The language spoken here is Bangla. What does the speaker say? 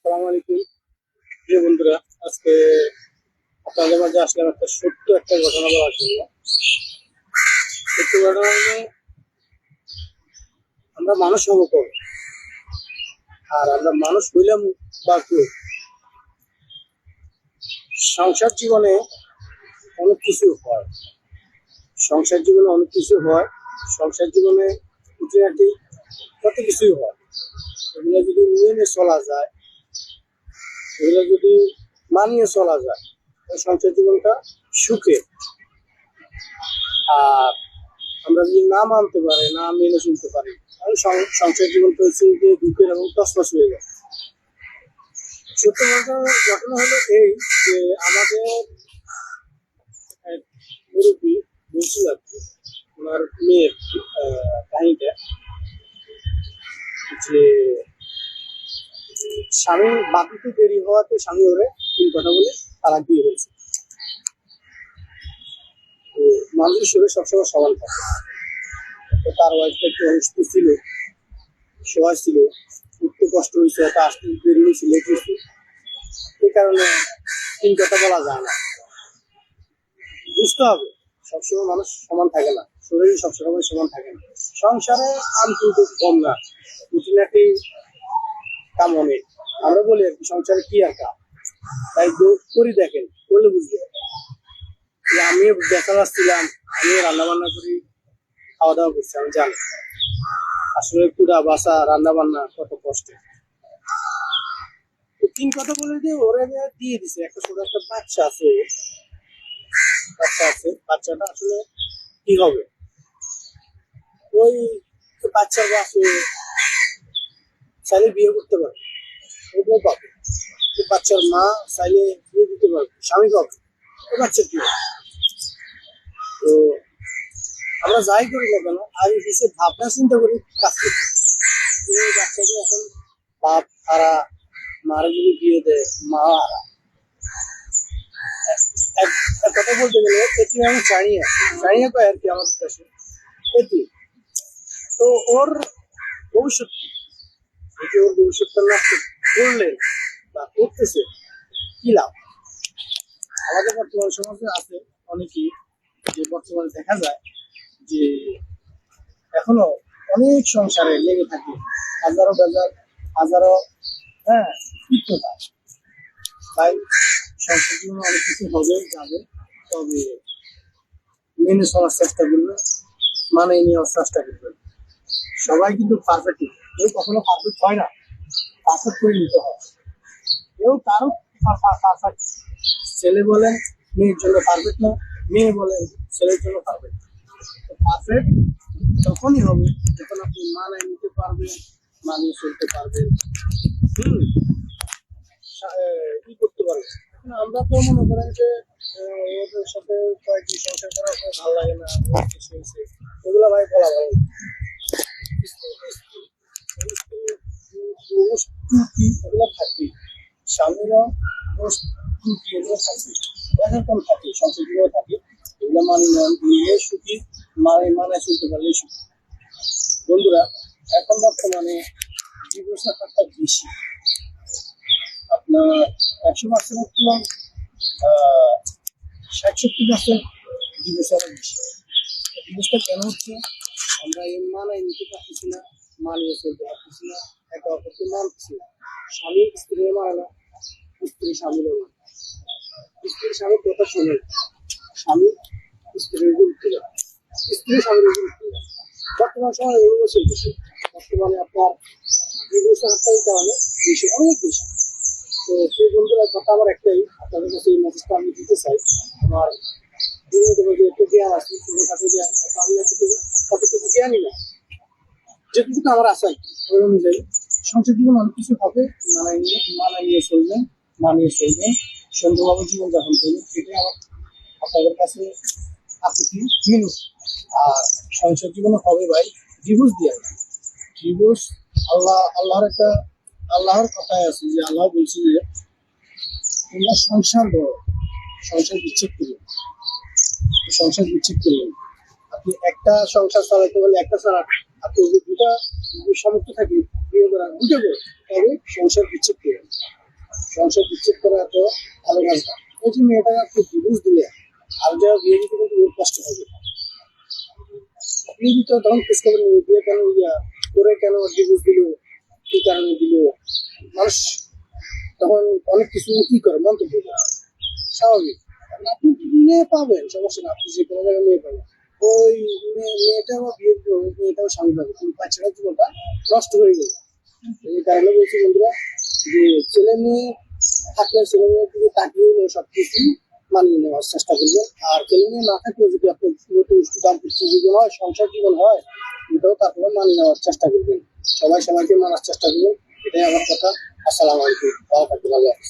আসসালামু আলাইকুম প্রিয় বন্ধুরা। আজকে আপনাদের মাঝে আসলাম একটা ঘটনা বলার জন্য। সত্য ঘটনা হলো, আমরা মানুষ হবো কবে, আর আমরা মানুষ হইলাম বা কেউ। সংসার জীবনে অনেক কিছু হয়, সংসার জীবনে অনেক কিছু হয়, সংসার জীবনে খুঁটিনাটি কত কিছুই হয়। এগুলো যদি নিয়ে চলা যায়, এগুলো যদি মানিয়ে চলা যায়, সংসার জীবনটা সুখে। আর আমরা যদি না মানতে পারি, না মেনে চলতে পারি, তাহলে সংসার জীবনটা হচ্ছে যে দুঃখের এবং তছনছ হয়ে যায়। সত্য ঘটনা হলো এই যে আমাদের এক মুরব্বী বলছিল আর কি, ওনার মেয়ের কাহিনীটা, যে স্বামী বাকিতে দেরি হওয়াতে স্বামী ওরে তিন কথা বলে তালাক দিয়ে হয়েছে। তো মানুষের শরীর সবসময় সমান থাকে। তো তার ওয়াইফটা একটু অসুস্থ ছিল, সবাই ছিল, উঠতে কষ্ট হয়েছে, হয়তো আসতে দেরি হয়েছে, লেট হয়েছে। এই কারণে তিন কথা বলা যায় না। বুঝতে হবে সবসময় মানুষ সমান থাকে না, শরীর সবসময় সমান থাকে না। সংসারে কাম কিন্তু কম না, খুঁটিনাটি কাম অনেক। আমরা বলি আর কি, সংসারে কি আর কাম, তাই করি দেখেন, করলে বুঝবে। আমি বেকার আসছিলাম, আমি রান্না বান্না করি, খাওয়া দাওয়া করছি, আমি জানি আসলে পুরা বাসা রান্না বান্না কত কষ্ট। তিন কথা বলে দিয়ে ওরে দিয়ে দিছে। একটা ছোট একটা বাচ্চা আছে, বাচ্চাটা আসলে কি হবে, ওই বাচ্চার বাসে চাইলে বিয়ে করতে পারে, ওটাও পাবে। বাচ্চার মা চাইলে বিয়ে দিতে পারবে, স্বামী পাবে, ও বাচ্চার কি হবে? তো আমরা যাই করি না কেন, আগে কিছু ভাবনা চিন্তা করি কাজ করি। বাচ্চাকে এখন বাপ হারা, মারা যদি বিয়ে দেয় মা হারা। এক কথা বলতে গেলে এটি আমি চাইনিয়া কয় আর কি আমাদের দেশে এটি। তো ওর ভবিষ্যৎ, এটি ওর ভবিষ্যৎটা নষ্ট করলে বা করতেছে কি লাভ? আমাদের বর্তমান সমাজে আছে অনেকেই, যে বর্তমানে দেখা যায় যে এখনো অনেক সংসারে লেগে থাকে, হাজারো বেজার, হাজারো তিক্ততা। তাই সংসার জীবনে অনেক কিছু হবে যাবে, তবে মেনে চলার চেষ্টা করবে, মানে নেওয়ার চেষ্টা করবে। সবাই কিন্তু পারফেক্ট, কেউ কখনো পারফেক্ট হয় না, পারফেক্ট করে নিতে হয়। কেউ কারো পারফেক্ট, ছেলে বলেন মেয়ের জন্য পারফেক্ট না, মেয়ে বলেন ছেলের জন্য পারফেক্ট। পারফেক্ট তখনই হবে যখন আপনি মানায় নিতে পারবেন, মানিয়ে চলতে পারবেন, কি করতে পারবেন। আমরা তো মনে করেন যে ওদের সাথে কয়েকদিন সংসার করা ভালো লাগে না, কিছু হয়েছে, এগুলো ভাই বলা ভালো না। এগুলো থাকবে, স্বামীরা এগুলো থাকবে, এরকম থাকে, সংসার জীবনে থাকে। এগুলো নিয়ে সুখী, মানায় চলতে পারলে সুখী। বন্ধুরা, এখন বর্তমানে ডিভোর্সের হারটা বেশি। আপনার 100% তুলনায় 60-70% ডিভোর্স আরো বেশি। ডিভোর্সটা কেন হচ্ছে? আমরা এই মানায় নিতে পারতেছি না, মানিয়ে চলতে পারতেছি না, একে অপরকে মানতেছি না। স্বামী স্ত্রী মানে না, স্ত্রী স্বামীরও মানে, স্ত্রী স্বামীর কথা শোনে, স্বামী স্ত্রীর গুরুত্ব দেয়, স্ত্রী স্বামীর গুরুত্ব দেয়। বর্তমান সময় এগুলো চলতেছে। বর্তমানে আপনার ডিভোর্সের হারটাই কারণে বেশি, অনেক বেশি। তো সেই বন্ধুরা কথা আমার একটাই, আপনাদের কাছে এই মেসেজটা আমি দিতে চাই। আমার জীবনে যে একটু জ্ঞান আছে, সেগুলো কাছে জ্ঞান, আমি কতটুকু জ্ঞানই না, যেটুকু আমার আশাই ওই অনুযায়ী সংসার জীবন অনেক কিছু হবে। মানায় চলবেন, মানিয়ে চলবেন, সুন্দরভাবে জীবনযাপন করবেন, এটাই আমার আপনাদের কাছে আপত্তি মিনুস। আর সংসার জীবনে হবে ভাই ডিভোর্স দিয়ে, ডিভোর্স আল্লাহর কথায় আছে যে আল্লাহ বলছে যে তোমরা সংসার করো, সংসার বিচ্ছেদ করলেন। আপনি একটা সংসার চালাতে বলে একটা ছাড়া, আপনি যদি দুটা সামর্থ্য থাকে বিয়ে করার, দুটো করে, তবে সংসার বিচ্ছেদ করবেন। সংসার বিচ্ছেদ করা এত ভালো কাজ না। ওই যে মেয়েটাকে একটু ডিভোর্স দিলে আর যারা বিয়ে দিতে কিন্তু ওর কষ্ট হবে। বিয়ে দিতে তখন খোঁজ খবর নেই, বিয়ে কেন করে কেন ডিভোর্স দিল, কি কারণে দিল, মানুষ তখন অনেক কিছু কি করে মন্তব্য করে, স্বাভাবিক। কারণ আপনি মেয়ে পাবেন, সমস্যা না, আপনি যে কোনো জায়গায় মেয়ে পাবেন। ওই মেয়েটাও বিয়ে দিল, মেয়েটাও স্বামী পাবে, কিন্তু বাচ্চাটার জীবনটা নষ্ট হয়ে গেল। এই কারণে বলছি বন্ধুরা, যে ছেলে মেয়ে থাকলে ছেলে মেয়ের দিকে তাকিয়ে সবকিছু মানিয়ে নেওয়ার চেষ্টা করবেন। আর ছেলে মেয়ে না থাকলেও যদি আপনার নতুন দাম্পত্য জীবন হয়, সংসার জীবন হয়, এটাও তারপরে মানিয়ে নেওয়ার চেষ্টা করবেন। সবাই সবাইকে মানার চেষ্টা করবেন, এটাই আমার কথা। আসসালামু আলাইকুম, ভালো থাকবেন, আল্লাহ হাফেজ।